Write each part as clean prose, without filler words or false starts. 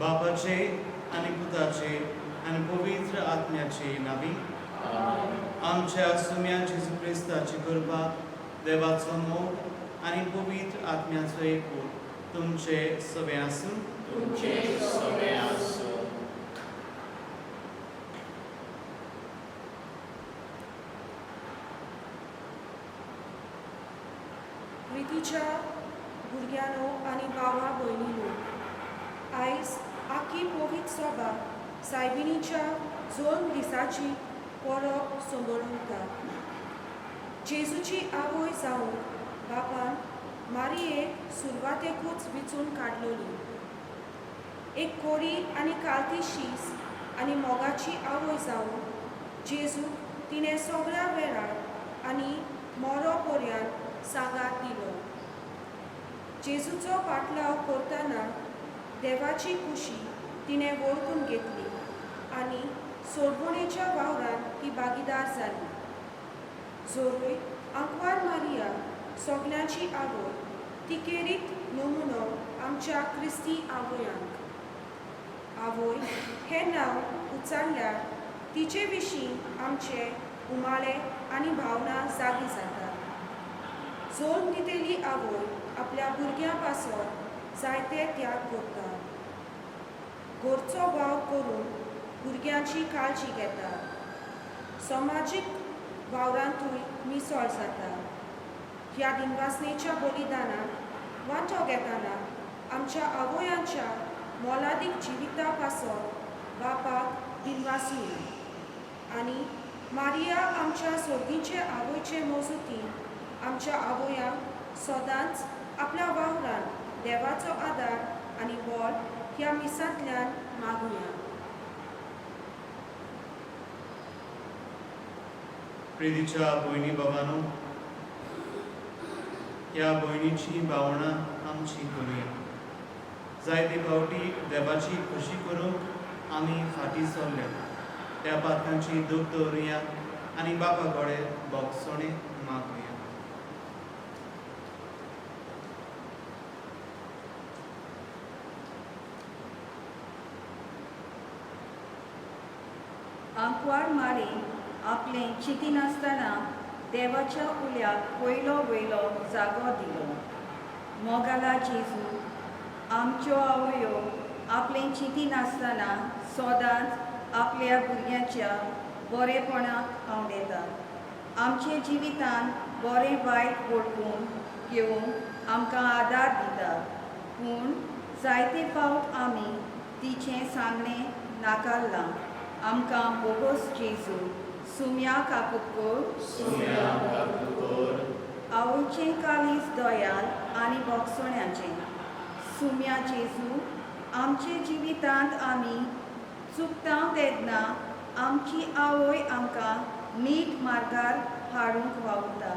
बापाचे आणि पुताचे आणि पवित्र आत्म्याचे नावी. आमच्या सुम्या जेजू ख्रिस्ताची कृपा, देवाचो मोग आणि पवित्र आत्म्याचो एकूण तुमचे सगळे आसूं. प्रितीच्या भुरग्यानो आनी भावा भयणीनो, आयज आखी पवित्र सभा सायबिणीच्या 2 दिसांची परब संबळवता. जेजूची आवय जावन बापान मारयेक सुरवातेकूच विचून काडलोली. एक कोरी आनी कालती शीस आनी मोगाची आवय जावन जेजूक तिणें सगळ्या वेळार आनी मरो पर्यंत सांगात दिलो. जेजूचो पाटलाव करतना देवाची खुशी तिणें वळखून घेतली आनी सोडवणेच्या वावरान ती भागीदार जाली. जोरूय आंकवार मारिया सगळ्यांची आवय, तिकेरीत नमुनो आमच्या क्रिस्ती आवयांक. आवय हें नांव उच्चारल्यार तिचे विशीं आमचे उमाळे आनी भावना जागी जातात. जल्म दितेली आवय आपल्या भुरग्यां पासत जायते त्याग करता. घरचो भाव करून भुरग्यांची काळजी घेता. समाजीक वावरांतूय मिसळ जाता. ह्या दिनवासनेच्या बलिदानात वांटो घेतना आमच्या आवयांच्या मोलादीक जिविता पासत बापाक दिनवासी. आनी मारिया आमच्या सोडगीचे आवयचे मजतीन आमच्या आवयांक सदांच आपल्या वावरान देवाचो आदार आनी बळ ह्या मिसांतल्यान मागुया. प्रितीच्या भयणी बाबांनो, ह्या भयणीची भावना आमची करूया. जायते फावटी देवाची खुशी करूंक आमी फाटीं सरल्या. त्या पातकांची दूख दवरुया आनी बापा कडेन बोगसणे मागुया. आंकवार मारी आपले चिंती नासतना देवाच्या उल्याक वयलो वयलो जागो दिलो. मोगाला जेजू आमच्यो आवयो आपले चिंती नासतना सदांच आपल्या भुरग्यांच्या बरेपणाक आवडेता. आमचे जिवितान बरें वायट वळखून घेवंक आमकां आदार दिता. पूण जायते फावट आमी तिचें सांगणें नाकारलां. आमकां बोगोस जेजू सुम्या काकुकोर आवयचें काळीज दोयाल आनी बोगसण्याचें. सुम्या जेजू आमचे जिवितांत आमी चुकता तेन्ना आमची आवय आमकां नीट मार्गार हाडूंक वावुरता.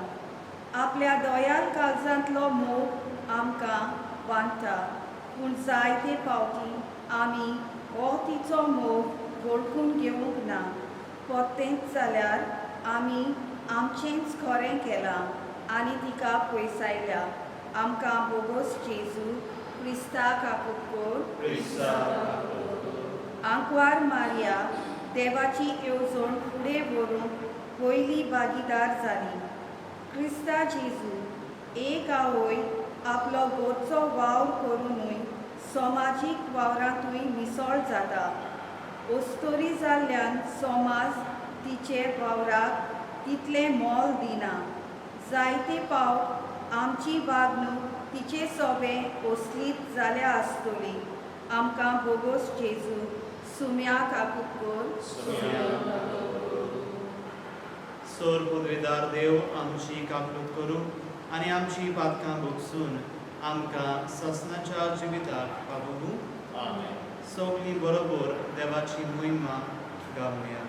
आपल्या दोयाल काळजांतलो मोग आमकां बांदता. पूण जायते फावटी आमी हो तिचो मोग वळखून घेवंक ना. पोत्तेंच जाल्यार आमी आमचेंच खरें केलां आनी तिका पयसायल्या. आमकां बोगोस जेजू क्रिस्ताक आपुकोर. आंकवार मारिया देवाची येवजण फुडें व्हरूंक पयली भागीदार जाली. क्रिस्ता जेजू एक आवय आपलो घरचो वावर करूनय समाजीक वावरांतूय मिसळ जाता. ओस्तोरी जाल्ल्यान समाज तिचे वावराक तितलें मोल दिना. जायते फावट आमची वागणूक तिचे सोबें ओसलीत जाल्या आसतली. आमकां बोगोस जेजू सुम्याक आपुकोर. सोर पदवेदार देव आमची काकूट करूं आनी आमची पातकां भोगसून आमकां ससनाच्या जिविताक पावूं. सगळीं बरोबर देवाची महिमा गावया.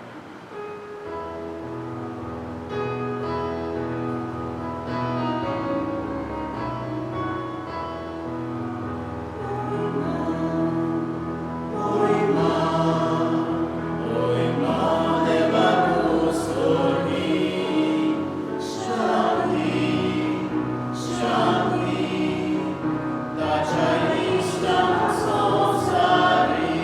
Shall we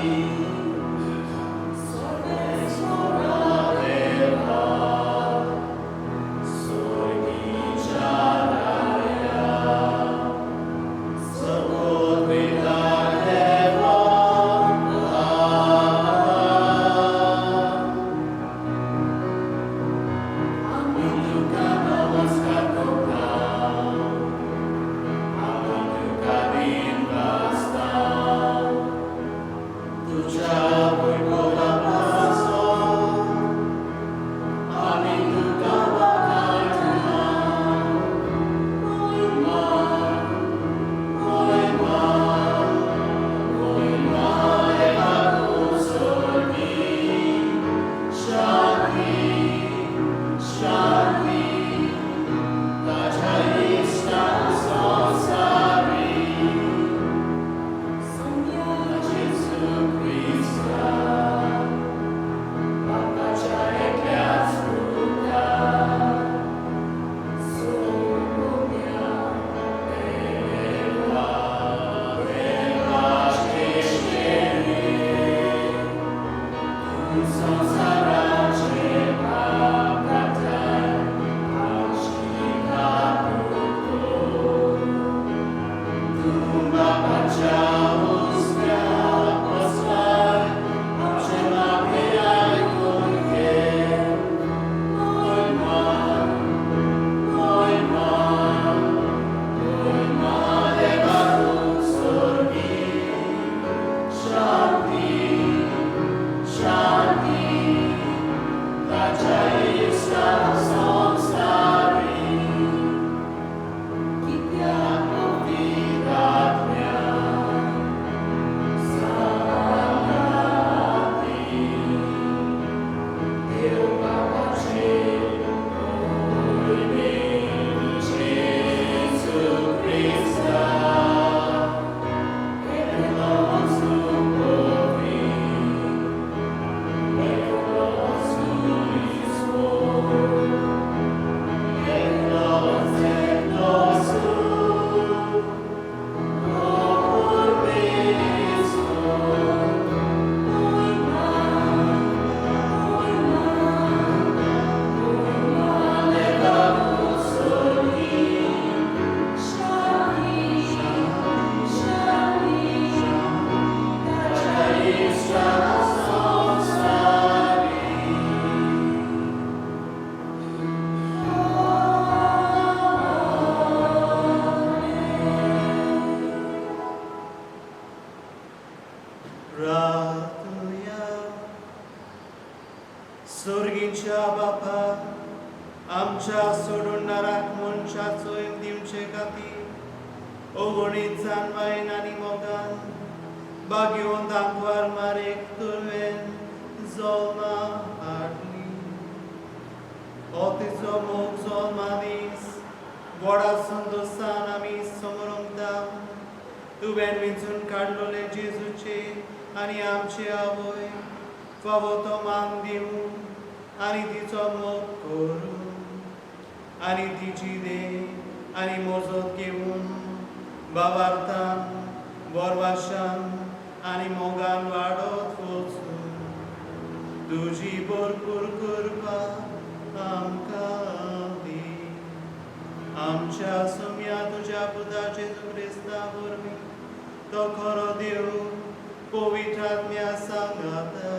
आमच्या सोडूनणाराक मनशाचो दिवचे खातीर ओगणीत जानवायन आनी मोगान बागयोन दाखवार मारेक तुवें जल्मा हाडली. हो तिचो मोग जल्मा दीस व्हडा संतोशान आमी समरंगता. तुवें वेंचून काडलोले जेजूचे आनी आमचे आवय फावो तो मान दिवून आनी तिचो मोग करून आनी तिची देह आनी मोजत घेवन बाबार्थान बोरवाशान आनी मोगान वाडत वचून तुजी भरपूर कृपा आमकां दी. आमच्या सुम्या तुज्या पुता जेजू क्रिस्ता वरवीं तो खरो देव पवित्र आत्म्या सांगाता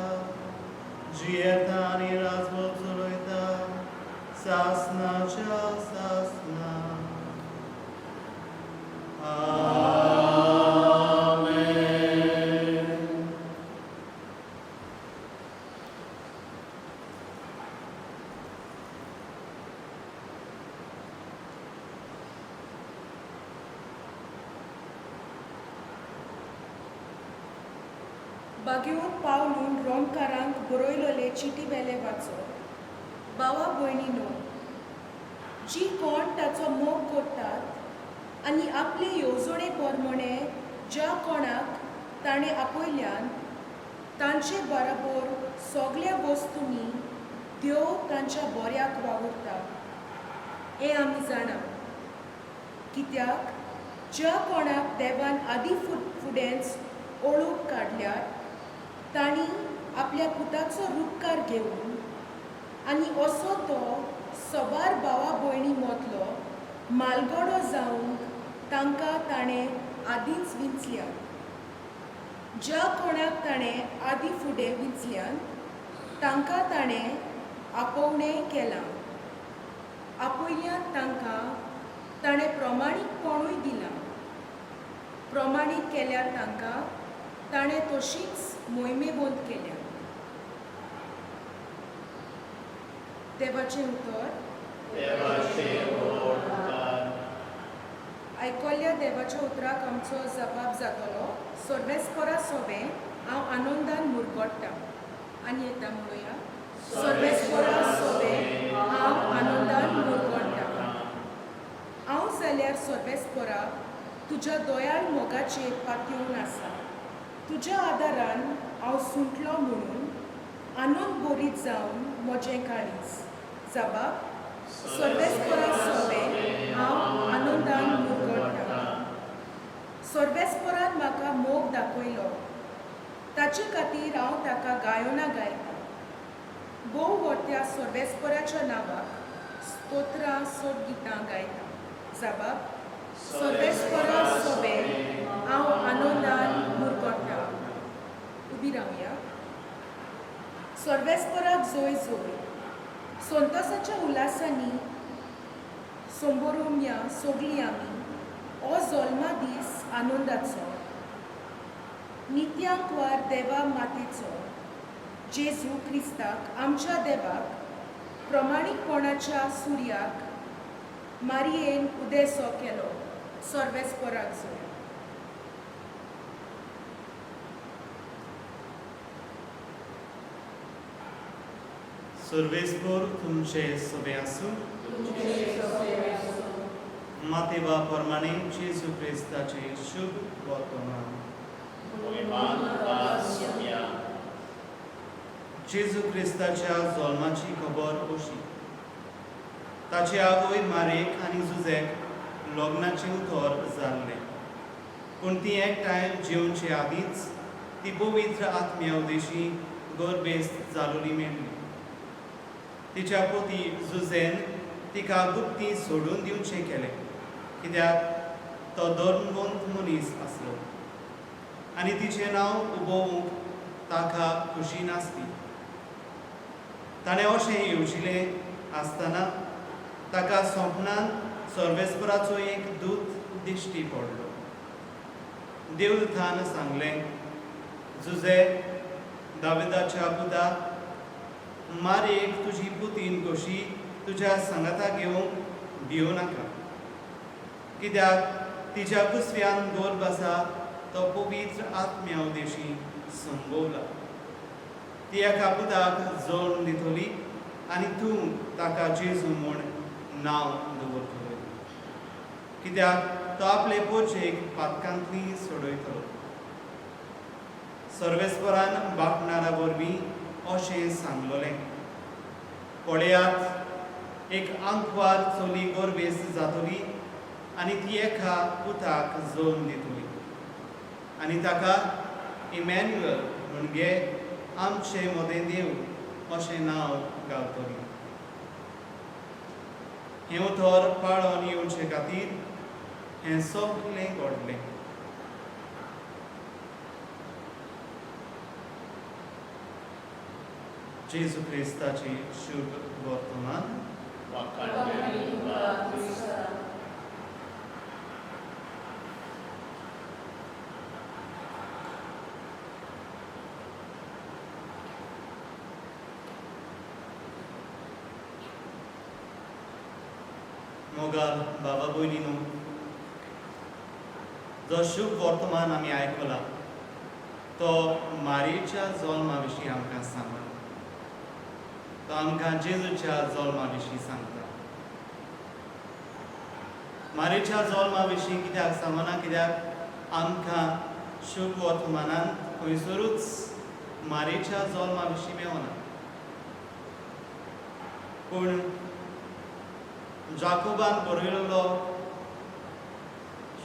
जियेता आनी राजवट चलयता सासनाच्या सासना. बागेवन पावलून रोमकारांक बरयलोले चिटी बेले वाचो. भावा भयणीनो, जी कोण ताचो मोग करतात आनी आपले येवजणे पोरमणे ज्या कोणाक ताणें आपयल्यान तांचे बराबर सगळ्या वस्तूंनी देव तांच्या बऱ्याक वावुरता हें आमी जाणा. कित्याक ज्या कोणाक देवान आदी फुडेंच ओळूक काडल्यार तांणी आपल्या पुताचो रुपकार घेवन आनी असो तो सबार भावा भयणी मदलो मालगडो जावंक तांकां ताणें आदींच विंचल्या. ज्या कोणाक ताणें आदी फुडें विंचल्यान तांकां ताणें आपोवणें केलां. आपयल्यान तांकां ताणें प्रमाणीकपणूय दिलां. प्रमाणीत केल्यार तांकां ताणें तशींच मोहिमेबंद केल्या. देवाचें उतर. आयकल्ल्या देवाच्या उतराक आमचो जबाब जातलो. सर्वेस्परा सोबे हांव आनंदान मुरगोडटा. आनी येता म्हणुया. सर्वेस्परा सोबे हांव आनंदान मुरगोडटा. हांव जाल्यार सर्वेस्परा तुज्या दोयाळ मोगाचेर पातयेवन आसा. तुज्या आदारान हांव सुटलो म्हणून आनंद भरीत जावन म्हजें काळीज. जबाब. सर्वेस्परा सोबे हांव आनंदान मुरगोडटा. सर्वेस्परान म्हाका मोग दाखयलो. ताचे खातीर हांव ताका गायोना गायता. भोव वर्त्या सर्वेस्पराच्या नांवाक स्तोत्रां सोडगितां गायता. जबाब. सर्वेस्परा सोबे हांव आनंदान मुरगोडटा. उबी रावया. सर्वेस्पराक जोय जोय. संतोसाच्या उल्हासांनी संबोरुया सगळीं आमी हो जल्मा दीस आनंदाचो. नित्यांक वार देवा मातेचो जेजू क्रिस्ताक आमच्या देवाक प्रमाणीकपणाच्या सुर्याक मारयेन उदेसो केलो. सर्वेस्पराक जोय. सर्वेस्पर तुमचे सोबे आसूं. मातेवा प्रमाणे जेजू क्रिस्ताचे शुभ वर्तमान. जेजू क्रिस्ताच्या जल्माची खबर अशी. ताचे आवय मारेक आनी जुजेक लग्नाचें उतर जाल्लें. पूण ती एकठांय जेवचे आदींच ती पवित्र आत्म्या उदेशी गर्भेस्त जालोली मेळ्ळी. तिच्या पोती जुजेन तिका गुप्ती सोडून दिवचें केलें, कित्याक तो धर्मवंत मनीस आसलो आनी तिचें नांव उबोवंक ताका खुशी नासली. ताणें अशें येवजिल्लें आसतना ताका स्वप्नांत सर्वेस्पराचो एक दूत दिश्टी पडलो. देवदूतान सांगलें, जुजे, दाविदाच्या पुता, मारेक तुजी पुतीन कशी तुज्या सांगाता घेवंक दिवं नाका, कित्याक तिच्या कुसव्यान गोल बसा तो पवित्र आत्म्या उदेशी संभोवला. ती एका पुताक जोडून दितली आनी तूं ताका जेजू म्हूण नांव दवरतलो, कित्याक तो आपले पोरचेक पातकांतली सोडयतलो. सर्वेस्परान बाटणारा वरवीं अशें सांगलोलें, पळयात एक आंकवार चली गोरबेस जातली आनी ती एका पुताक जोडून दितली आनी ताका इमॅन्युअल म्हणजे आमचे मदें देव अशें नांव घालतली. हें उतर पाळोन येवचे खातीर हें सगळें घडलें. जेजू क्रिस्ताची शुभ वर्तमान. मोगाल बाबा भयणीनो, जो शुभ वर्तमान आमी आयकला तो मारयेच्या जल्मा विशीं आमकां सांगता. तो आमकां जेजूच्या जल्मा विशीं सांगता. मारयेच्या जल्मा विशीं कित्याक सांगना, कित्याक आमकां शुभ वर्तमानांत खंयसरूच मारयेच्या जल्मा विशीं मेळना. पूण जाकोबान बरयलेलो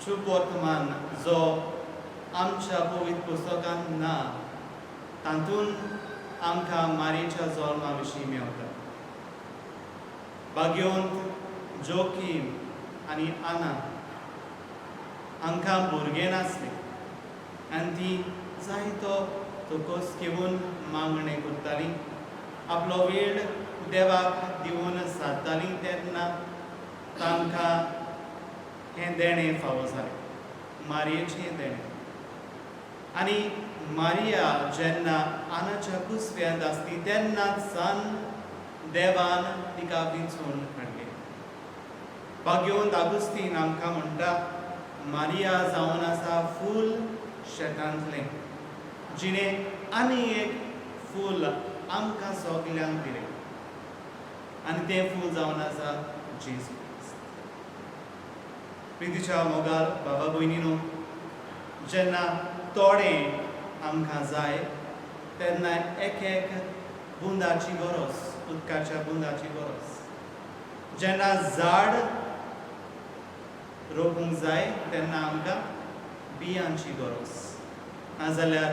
शुभ वर्तमान जो आमच्या पवित्र पुस्तकांत ना, तातूंत आमकां मारयेच्या जल्मा विशीं मेळटा. भाग्यवंत जोखीम आनी आना हांकां भुरगें नासलें आनी ती जायतो तोकोस घेवन मागणें करतालीं. आपलो वेळ देवाक दिवन सारतालीं तेन्ना तांकां हें देणें फावो जालें, मारयेचें देणें. आनी मारिया जेन्ना आनाच्या कुसव्यांत आसली तेन्नाच सावन देवान तिका वेंचून हाडलें. भाग्यवंत आगुस्तीन आमकां म्हणटा, मारिया जावन आसा फूल शेतांतलें, जिणें आनी एक फूल आमकां सगल्यांक दिलें आनी तें फूल जावन आसा जेजू. प्रितीच्या मोगाल बाबा भयणीनो, जेन्ना तोडें आमकां जाय तेन्ना एक एक बुंदाची गरज, उदकाच्या बुंदाची गरज. जेन्ना झाड रोवूंक जाय तेन्ना आमकां बियांची गरज, नाजाल्यार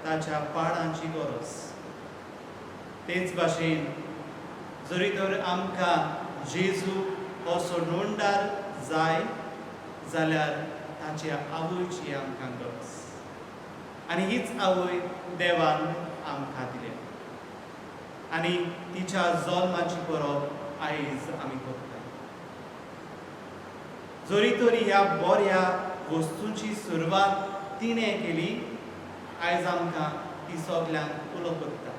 ताच्या पाडांची गरज. तेच भाशेन जरी तर आमकां जेजू हो सोडूणदार जाय जाल्यार ताच्या आवयची आमकां गरज. आनी हीच आवय देवान आमकां दिल्या आनी तिच्या जल्माची परब आयज आमी करता. जरी तरी ह्या बऱ्या वस्तूंची सुरवात तिणें केली, आयज आमकां ती सगल्यांक उलो करता.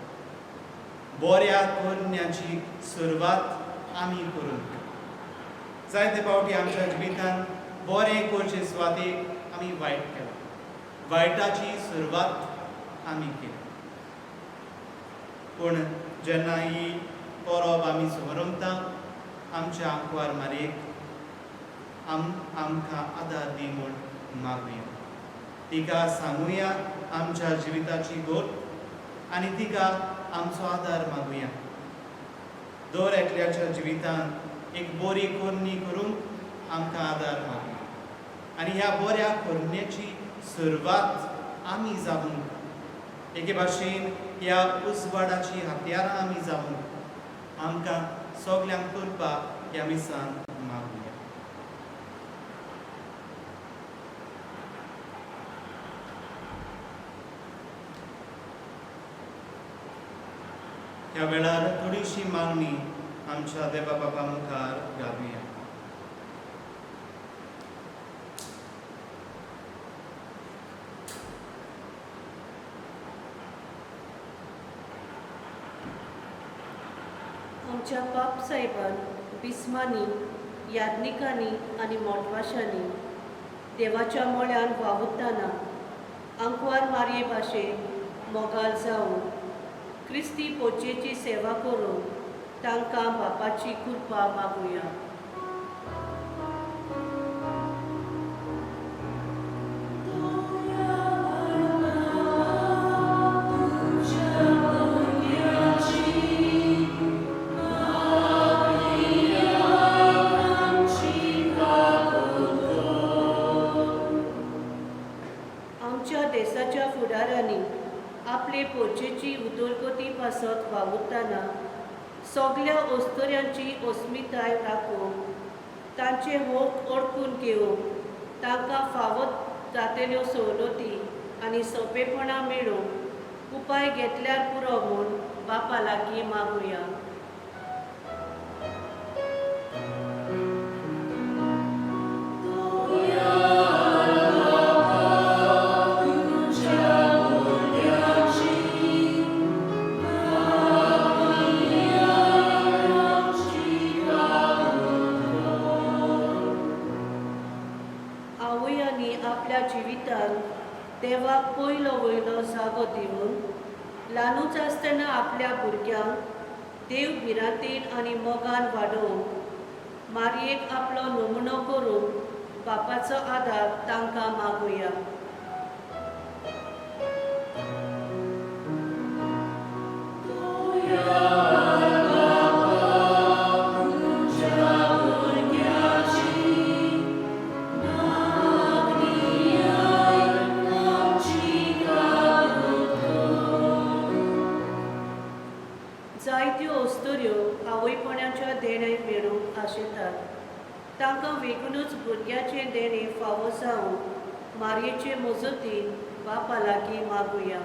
बऱ्या करण्याची सुरवात आमी करूंक जायते फावटी आमच्या जिवितांत बरें करचे सुवातेक आमी वायट केलां, वायटाची सुरवात आमी केली. पूण जेन्ना ही परब आमी समरमता आमच्या आंकवार मारयेक, आमकां आदार दी म्हूण मागुया. तिका सांगुया आमच्या जिविताची गोट आनी तिका आमचो आदार मागुया. दर एकल्याच्या जिवितांत एक बरी कोरणी करूंक आमकां आदार मागुया आनी ह्या बऱ्या कोरण्याची सुरवात आमी जावूंक, एके भाशेन ह्या उसवाडाची हात्यारां आमी जावूंक आमकां सगल्यांक करपाक ह्या मिसान मागुया. ह्या वेळार थोडीशी मागणी आमच्या देवा बापा मुखार घालुया. आमच्या बाप साहेबान बिस्मांनी, याज्ञिकांनी आनी मोटवाशांनी देवाच्या मळ्यान वावुरताना आंकवार मारये भाशेन मोगाल जावन क्रिस्ती पोचेची सेवा करून तांकां बापाची कृपा मागुया. आमच्या देशाच्या फुडाऱ्यांनी आपले पोचेची उदरगती पासत वावुरताना सगळ्या ओस्तोऱ्यांची अस्मिताय राखून तांचे होक ओळखून घेवंक तांकां फावो जातल्यो सवलती आनी सोंपेपणां मेळोवंक उपाय घेतल्यार पुरो म्हूण बापा लागीं मागुया. आवयांनी आपल्या जिवितान देवाक पयलो वयलो जागो दिवन ल्हानूच आसतना आपल्या भुरग्यांक देव भिरांतेन आनी मोगान वाडोवंक मारयेक आपलो नमुनो करून बापाचो आदार तांकां मागुया. जायत्यो अस्तुऱ्यो आवयपणाच्या देणें मेळूंक आशेतात. तांकां वेगूनच भुरग्याचें देणें फावो जावन मारयेचे मजतीन बापा लागीं मागुया.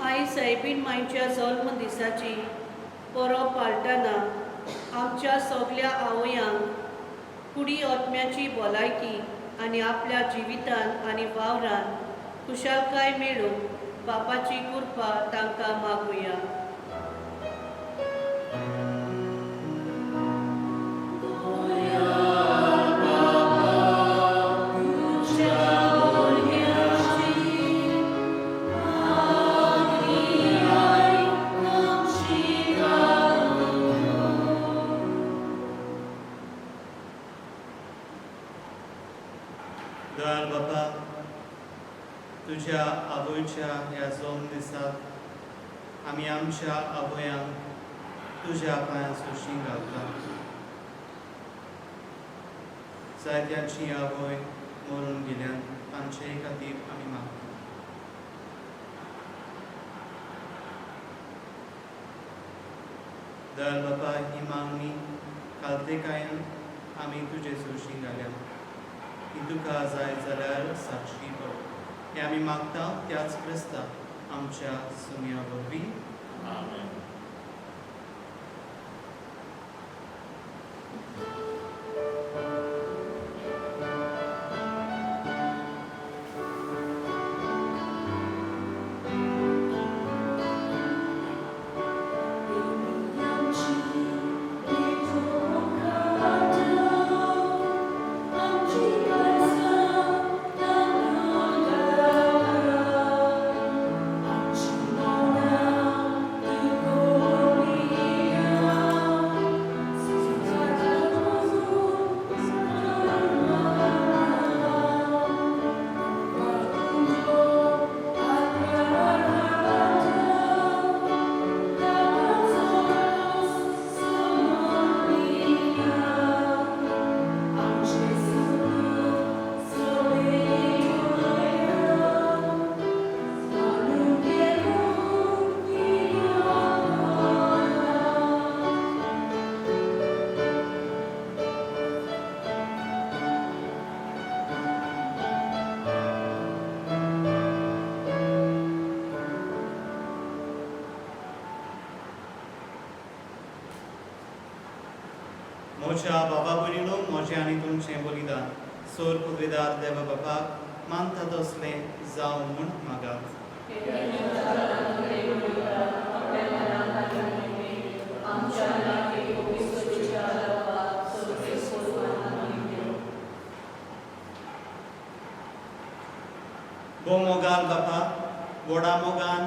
आयज सायबीण मांयच्या जल्म दिसाची परब पाळटना आमच्या सगळ्या आवयांक कुडी ओतम्याची भलायकी आनी आपल्या जिवितान आनी वावरान खुशालकाय मेळोवंक बापाची कृपा तांकां मागुया. दयाळ बापा, तुझ्या आवयच्या ह्या जल्म दिसाक आमी आमच्या आवयांक तुज्या पांयां सुशीं घालता. जायत्यांची आवय मरून गेल्यान तांचे खातीर आमी मागता. दयाळ बापा, ही मागणी कालतेकायेन आमी तुजे सुशीं घाल्या. की तुका जाय जाल्यार साक्षी पड. हे आमी मागता त्याच क्रिस्ताक आमच्या सुम्या वरवीं. आमेन. Amém. म्हज्या बाबा बरिलो म्हजें आनी तुमचें बलिदान सोर पदवीदार देवा बापाक मानता तसलें जावं म्हूण मागात. बो मोगाल बापा, व्हडा मोगान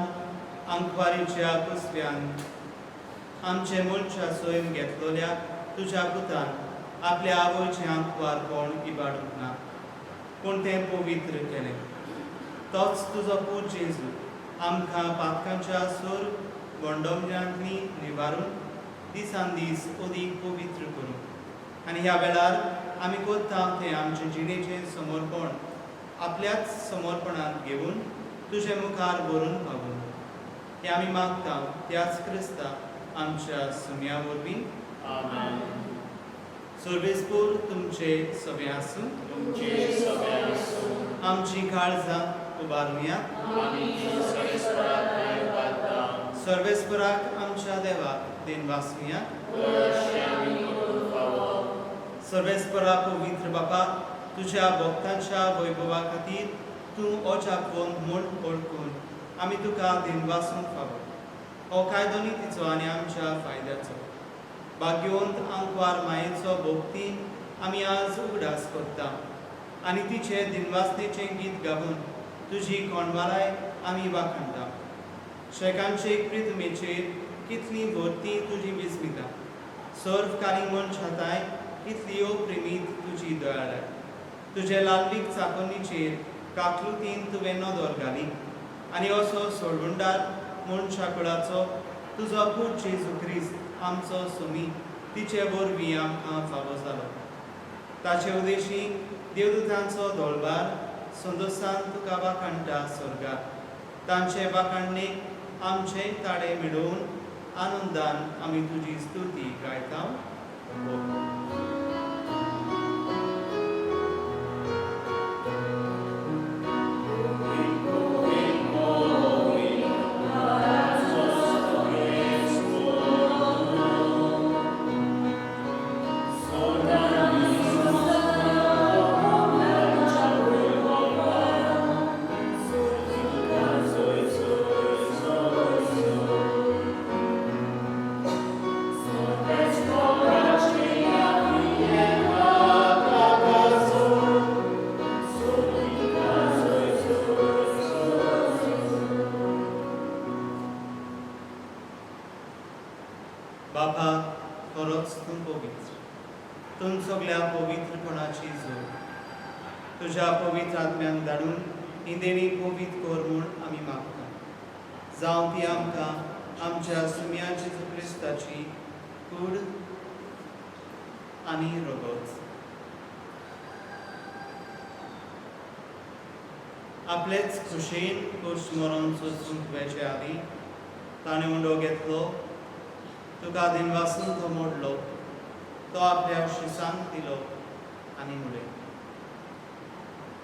आंकवारीच्या कुसव्यान आमचे मनशा सोयम घेतलोल्या तुज्या पुतान आपल्या आवयचें आंकवार कोण इबाडूंक ना, पूण तें पवित्र केलें. तोच तुजो पूत जेजू आमकां पातकांच्या सोर गोंडोमल्यांतली निवारून दिसान दीस अदीक पवित्र करूं. आनी ह्या वेळार आमी कोत्ता तें आमचे जिणेचें समर्पण आपल्याच समर्पणांत घेवन तुजे मुखार बरोवन पावून हें आमी मागता त्याच क्रिस्ता आमच्या सुम्या वरवीं. आमेन. सर्वेस्पूर तुमचे सवे आसूं. आमची काळजां उबारुया. सर्वेस्पराक आमच्या देवाक देन वासुया. सर्वेस्परा पवित्र बापा, तुज्या भक्तांच्या वैभवा खातीर तूं ओचापोन म्हूण ओळखून आमी तुका देन वासूंक फावो. हो कायदो नितीचो आनी आमच्या फायद्याचो भाग्यवंत आंकवार मायेचो भोगती आमी आज उगडास करता आनी तिचे दिनवासनेचें गीत गावून तुजी कोणवालाय आमी वाखणटा. शेकांचे प्रितमेचेर कितली भरती तुजी विस्मिता, सर्वकारी मनशाताय कितली प्रेमीत तुजी दयाळाय. तुजे लालवीक चाकोनीचेर काकलुतीन तुवें नदर घाली आनी असो सोडवणदार मनशाकुळाचो तुजो पूत जेजू क्रिस्त आमचो सुमी तिचे वरवीं आमकां फावो जालो. ताचे उदेशी देवदूतांचो धोळबार संदोसान तुका वाखणटा स्वर्गार. तांचे वाखणणेक आमचे ताळे मेळोवन आनंदान आमी तुजी स्तुती गायता. बापा, खरोच तूं पवित्र. तूं सगळ्या पवित्रपणाची जोड तुज्या पवित्र आत्म्यान धाडून ही देणी पवित्र कर म्हूण आमी मागता. जावं ती आमकां आमच्या सुम्या जेजू क्रिस्ताची कूड आनी रगत. आपलेच खुशेन खुश मरण सोंसूंक तुवेचे आदी ताणें उंडो घेतलो, तुका दिनवासून तो मोडलो, तो आपल्या शिसांक दिलो आनी म्हणलें,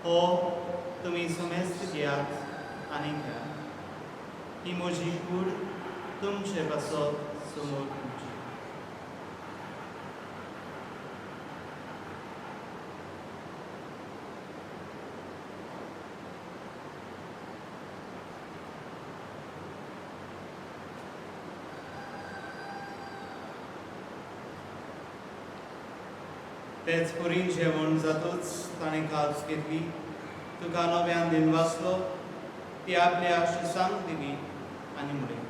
हो तुमी समेस्त घेयात आनी घेयात. ही म्हजी कूड तुमचे पासत समोर तुमची. तेच पुरीन जेवण जातूच ताणें कास घेतली, तुका नव्यान दिनवासलो, ती आपल्या शिसांक दिली आनी म्हणलें,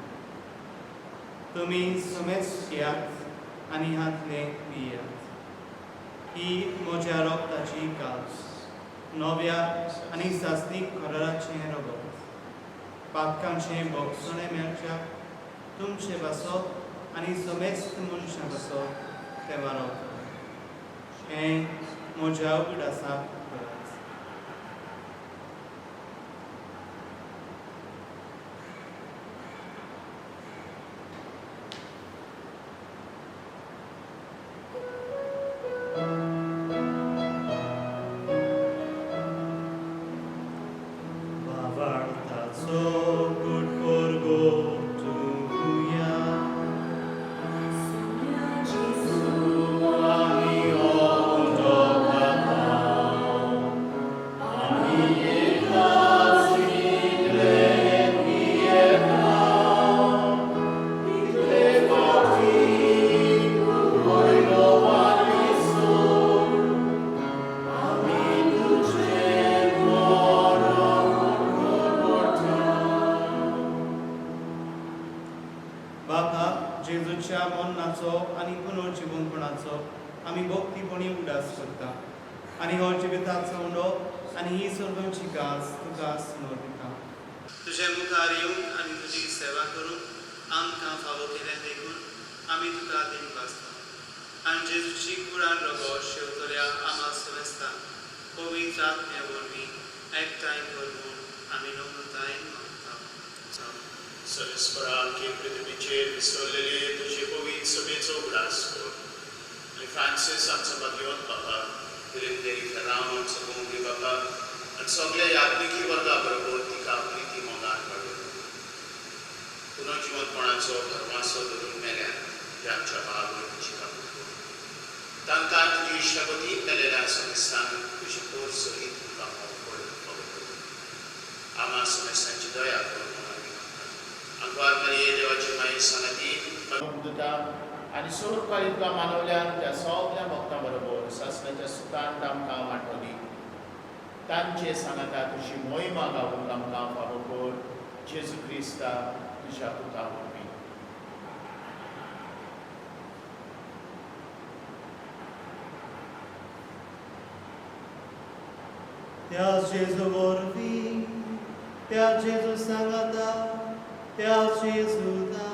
तुमी समेस्त घेयात आनी हातले पियात. ही म्हज्या रोगताची कास, नव्या आनी सासणीक कराराचें रगत. पातकांचें भोगसणें मेळच्या तुमचे पासत आनी समेस्त मनशां पासत तें वारोवप. हें म्हज्या उगडासाक करात. भावार्थाचो गुडपोरगो तुया. बाका जेजूच्या मरणाचो आनी पुनर्जिवनपणाचो आमी भक्तीपणी उडास करता आनी हो जिविताचो उंडो आनी ही सर्वांची कास तुका समोर दिता. तुजे मुखार येवन आनी तुजी सेवा करून आमकां फावो केलें देखून आमी तुका दिनवासता आनी जेजूची कुरान रगो शेवतल्या आमा समेस्तांक पवित्र आत्म्या वरवीं एकठांय कर म्हूण आमी नम्रतायेन मागता. सर्वेस्पराके पृथ्वीचेर विसरलेले तुजे पवित्र सभेचो उगडास कर आनी फ्रांसीस आमचो भाग्यवान बाबा दिल्ली राम आमचो गोंगली बाबा आनी सगळ्या यात्रिकी वर्गा बरोबर तिका प्रिती मोगान वाडय. पुनर्जिवनपणाचो धर्माचो धरून मेल्यान जे आमच्या भावाक तुजी काबूल कर. तांकां तुजी इश्टागती मेलेल्या समेस्तांक तुजे पोर सरीत तुका मोग कर. आमा समेस्तांची दया कर म्हूण आमी मागता. अंकवार मरिये देवाचे माये सांगाती दुता आनी सोर काळी तुका मानवल्यान त्या सगळ्या भक्तां बरोबर सासणाच्या सुखांत आमकां वांटोली. तांचे सांगाता तुजी मोहिमा गावूंक आमकां फावो कर. जेजू क्रिस्ता तुज्या पुता वरवीं. त्या जेजू वरवीं त्या जेजू सांगाता त्या जेजूता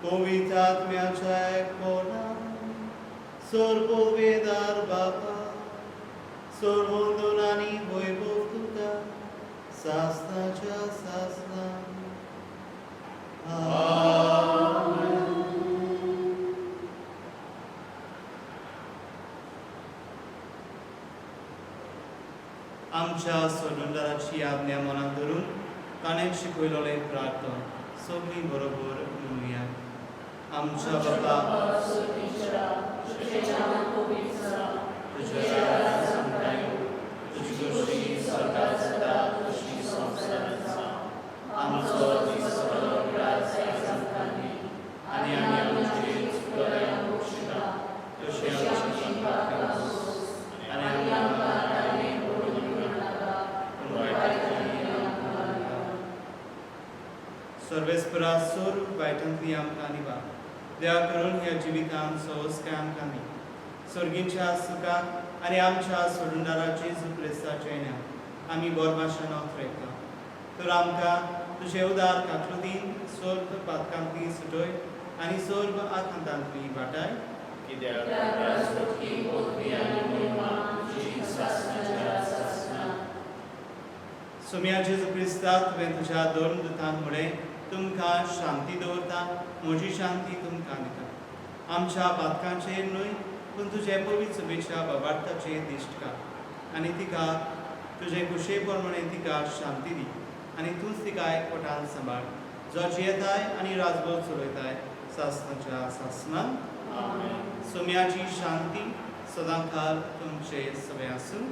पवित्र आत्म्याच्या एकपणान सर्वोवेदार बाबा सर्वोंदोन आनी वैभव तुका सासणाच्या सासणान. आमच्या सोडूनदाराची आज्ञा मनात धरून ताणें शिकयलोलें प्रार्थना सगळीं बरोबर म्हणुया. आमच्या बाबा तुज्या राज्यांत संतां येवं, तुजी गोष्टी स्वर्गांत जाता तशी संवसारांत जावं. आमचो दिसभर आज आमकां दी आनी आमी आमची चुकलेल्यांक बक्षिता तशी आमची पातकां सोस आनी आमकां सर्वेस्परा सोर वायटांतली आमकां निवार. दया करून ह्या जिवितांत सोस काय आमकां दी. सर्गींच्या सुखाक आनी आमच्या सोडूनदाराचे जेजू क्रिस्ताचे येण्याक आमी बोरमाशेन ओंत्रेता. तर आमकां तुजे उदार काकलुदीन सर्व पातकांतली सुटय आनी सर्व आखांतांतली वाटाय. सुम्या जेजू क्रिस्ता तुवें तुज्या दोन दुतां मुळे तुमकां शांती दवरता. म्हजी शांती तुमकां दिता. आमच्या पातकांचेर न्हय पूण तुजे पवित्र सभेच्या बाबार्थाचेर दिश्ट काड आनी तिका तुजे कुशे प्रमाणे तिका शांती दी आनी तूंच तिका एकवटान सांबाळ. जो जियेताय आनी राजभर चलयताय सासणाच्या सासणान. सुम्याची शांती सदांकाल तुमचे सगळे आसूं.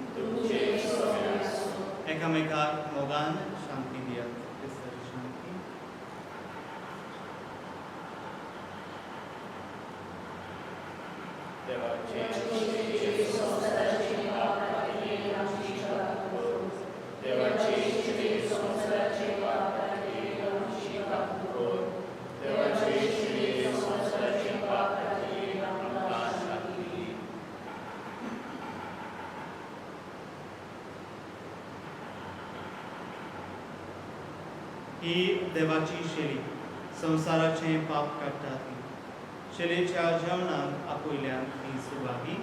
एकामेकाक मोगान शांती दियात. क्रिस्ताची शांती. ही देवाची शेळी संवसाराचे पाप काडटा ती. शेळेच्या जेवणाक आपयल्यान ती सुवाही.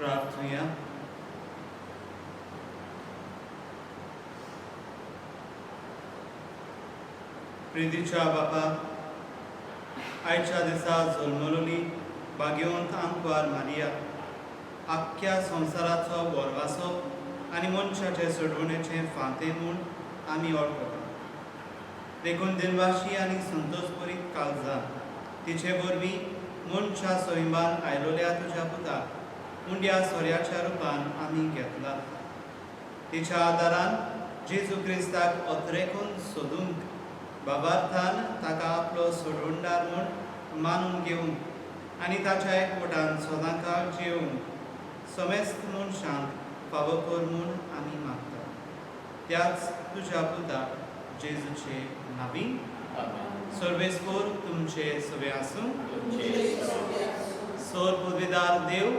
प्रार्थूया. प्रितीच्या बापा, आयच्या दिसा जल्मलोली भाग्यवंत आंकवार मारिया आख्ख्या संवसाराचो बोरवासो आनी मनशाचे सोडवणेचे फांते म्हूण आमी वळखता. देखून दिनवाशी आनी संतोषभरीत काळजां तिचे वरवीं मनशा सोयंबान आयलोल्या तुज्या पुताक उंड्या सोऱ्याच्या रुपान आमी घेतला. तिच्या आदारान जेजू क्रिस्ताक अत्रेकून सोदूंक बाबार्थान ताका आपलो सोडवणदार म्हूण मानून घेवंक आनी ताच्या एकवटान सदांकाळ जियोवंक समेस्त मनशांक फावो कर म्हूण आमी मागता. त्याच तुज्या पुताक जेजूचे नांवी सर्वेस्पोर तुमचे सवे आसूं. सोर पदवीदार देव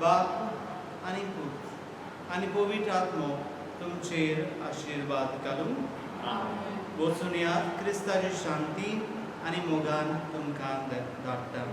बाप आनी पूत आनी पवित्र आत्मो तुमचेर आशिर्वाद घालूं. वचून यात क्रिस्ताची शांती आनी मोगान तुमकां धाडटा.